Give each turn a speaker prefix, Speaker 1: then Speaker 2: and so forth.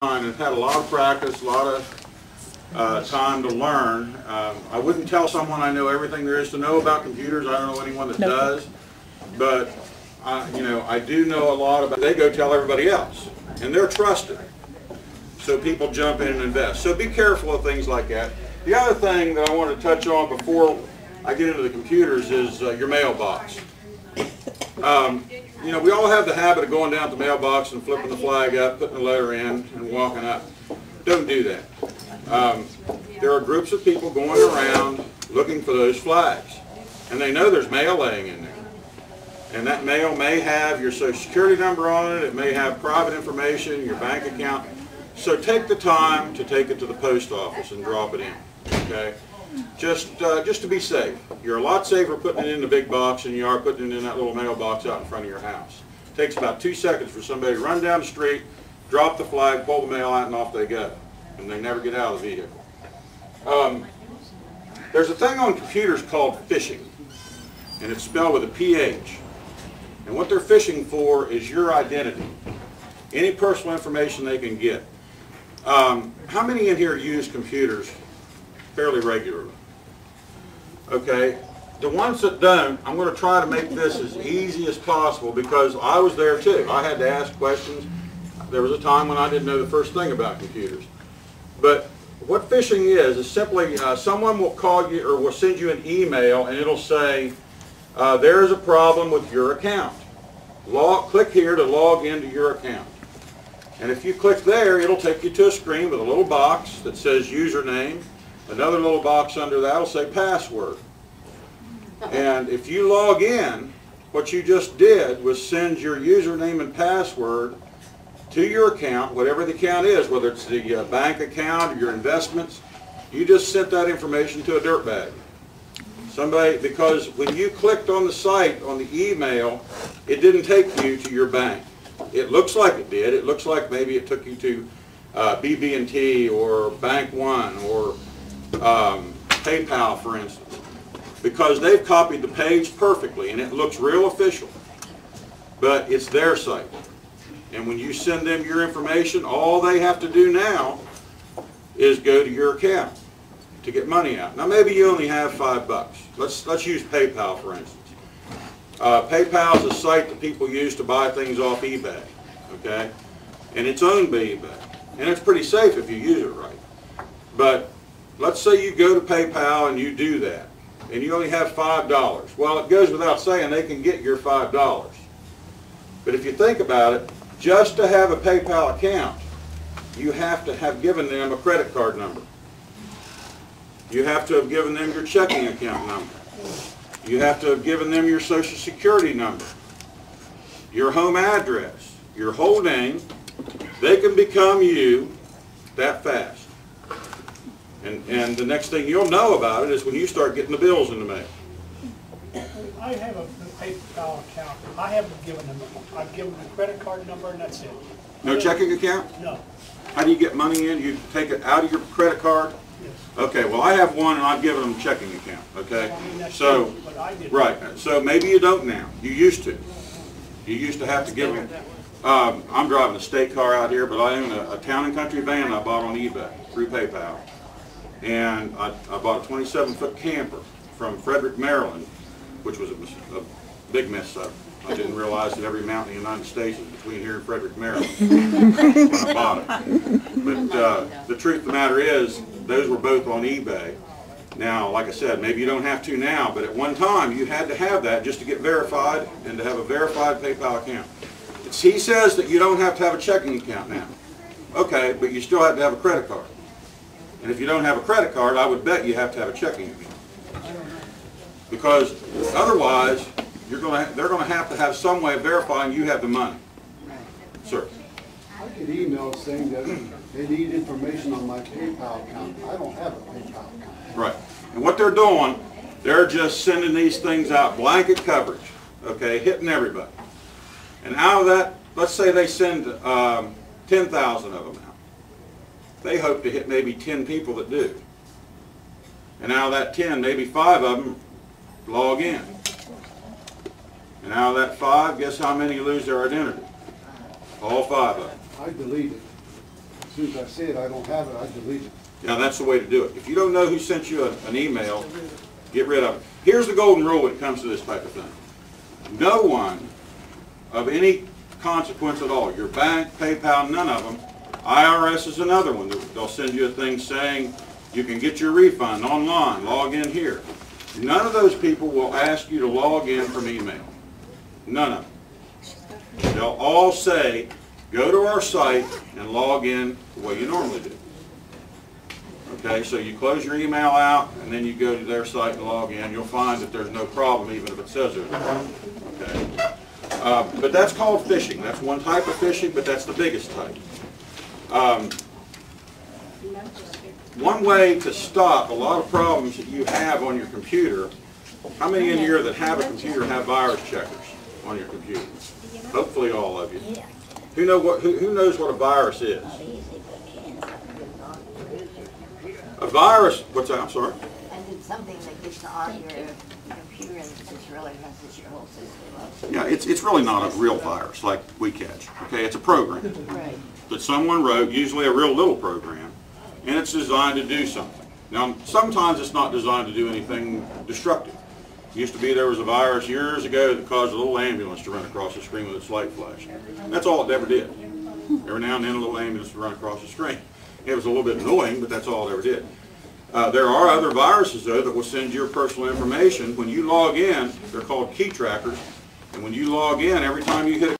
Speaker 1: and I've had a lot of practice, a lot of time to learn. I wouldn't tell someone I know everything there is to know about computers. I don't know anyone that does, but I do know a lot about. They go tell everybody else, and they're trusted. So people jump in and invest. So be careful of things like that. The other thing that I want to touch on before I get into the computers is your mailbox. We all have the habit of going down to the mailbox and flipping the flag up, putting the letter in, and walking up. Don't do that. There are groups of people going around looking for those flags, and they know there's mail laying in there. And that mail may have your Social Security number on it, it may have private information, your bank account. So take the time to take it to the post office and drop it in, okay? Just to be safe. You're a lot safer putting it in the big box than you are putting it in that little mailbox out in front of your house. It takes about 2 seconds for somebody to run down the street, drop the flag, pull the mail out, and off they go. And they never get out of the vehicle. There's a thing on computers called phishing, and it's spelled with a PH. And what they're phishing for is your identity, any personal information they can get. How many in here use computers fairly regularly? Okay, the ones that don't, I'm going to try to make this as easy as possible because I was there too. I had to ask questions. There was a time when I didn't know the first thing about computers. But what phishing is simply someone will call you or will send you an email and it'll say, there's a problem with your account. Click here to log into your account. And if you click there, it'll take you to a screen with a little box that says username. Another little box under that will say password. And if you log in, what you just did was send your username and password to your account, whatever the account is, whether it's the bank account or your investments. You just sent that information to a dirtbag. Somebody, because when you clicked on the site, on the email, it didn't take you to your bank. It looks like it did. It looks like maybe it took you to BB&T or Bank One or PayPal, for instance, because they've copied the page perfectly and it looks real official. But it's their site. And when you send them your information, all they have to do now is go to your account to get money out. Now maybe you only have $5. Let's use PayPal, for instance. PayPal is a site that people use to buy things off eBay, okay? And it's owned by eBay. And it's pretty safe if you use it right. But let's say you go to PayPal and you do that, and you only have $5. Well, it goes without saying they can get your $5. But if you think about it, just to have a PayPal account, you have to have given them a credit card number. You have to have given them your checking account number. You have to have given them your Social Security number, your home address, your whole name. They can become you that fast. And the next thing you'll know about it is when you start getting the bills in the mail.
Speaker 2: I have a PayPal account. I haven't given them. I've given them a credit card number and that's it.
Speaker 1: No checking account?
Speaker 2: No.
Speaker 1: How do you get money in? You take it out of your credit card?
Speaker 2: Yes.
Speaker 1: Okay, well I have one and I've given them a checking account, okay?
Speaker 2: Well, I mean, that's
Speaker 1: so,
Speaker 2: true, but I didn't.
Speaker 1: right, so maybe you don't now. You used to. You used to have to give them. I'm driving a state car out here, but I own a town and country van I bought on eBay through PayPal. And I bought a 27-foot camper from Frederick, Maryland, which was a big mess up. I didn't realize that every mountain in the United States is between here and Frederick, Maryland when I bought it. But the truth of the matter is, those were both on eBay. Now, like I said, maybe you don't have to now, but at one time you had to have that just to get verified and to have a verified PayPal account. He says that you don't have to have a checking account now. Okay, but you still have to have a credit card. And if you don't have a credit card, I would bet you have to have a checking account. Because otherwise, they're going to have some way of verifying you have the money. Sir?
Speaker 3: I get emails saying that they need information on my PayPal account. I don't have a PayPal account.
Speaker 1: Right. And what they're doing, they're just sending these things out, blanket coverage, okay, hitting everybody. And out of that, let's say they send 10,000 of them out. They hope to hit maybe 10 people that do. And out of that 10, maybe 5 of them log in. And out of that 5, guess how many lose their identity? All 5 of them.
Speaker 3: I delete it. soon as I see it, I don't have it, I delete it.
Speaker 1: Now, that's the way to do it. If you don't know who sent you an email, get rid of it. Here's the golden rule when it comes to this type of thing. No one of any consequence at all, your bank, PayPal, none of them. IRS is another one. They'll send you a thing saying you can get your refund online, log in here. None of those people will ask you to log in from email. None of them. They'll all say, go to our site and log in the way you normally do. Okay, so you close your email out and then you go to their site and log in. You'll find that there's no problem even if it says it. Okay. But that's called phishing. That's one type of phishing, but that's the biggest type. One way to stop a lot of problems that you have on your computer, how many in here that have a computer have virus checkers on your computer? Hopefully all of you. Who knows what a virus is? A virus, what's that? I'm sorry?
Speaker 4: And it's something that gets on your computer and just really messes your whole system up.
Speaker 1: Yeah, it's really not a real virus like we catch. Okay, it's a program
Speaker 4: Right.
Speaker 1: that someone wrote, usually a real little program, and it's designed to do something. Now, sometimes it's not designed to do anything destructive. It used to be there was a virus years ago that caused a little ambulance to run across the screen with its light flash. That's all it ever did. Every now and then a little ambulance would run across the screen. It was a little bit annoying, but that's all it ever did. There are other viruses, though, that will send your personal information. When you log in, they're called key trackers, and when you log in, every time you hit a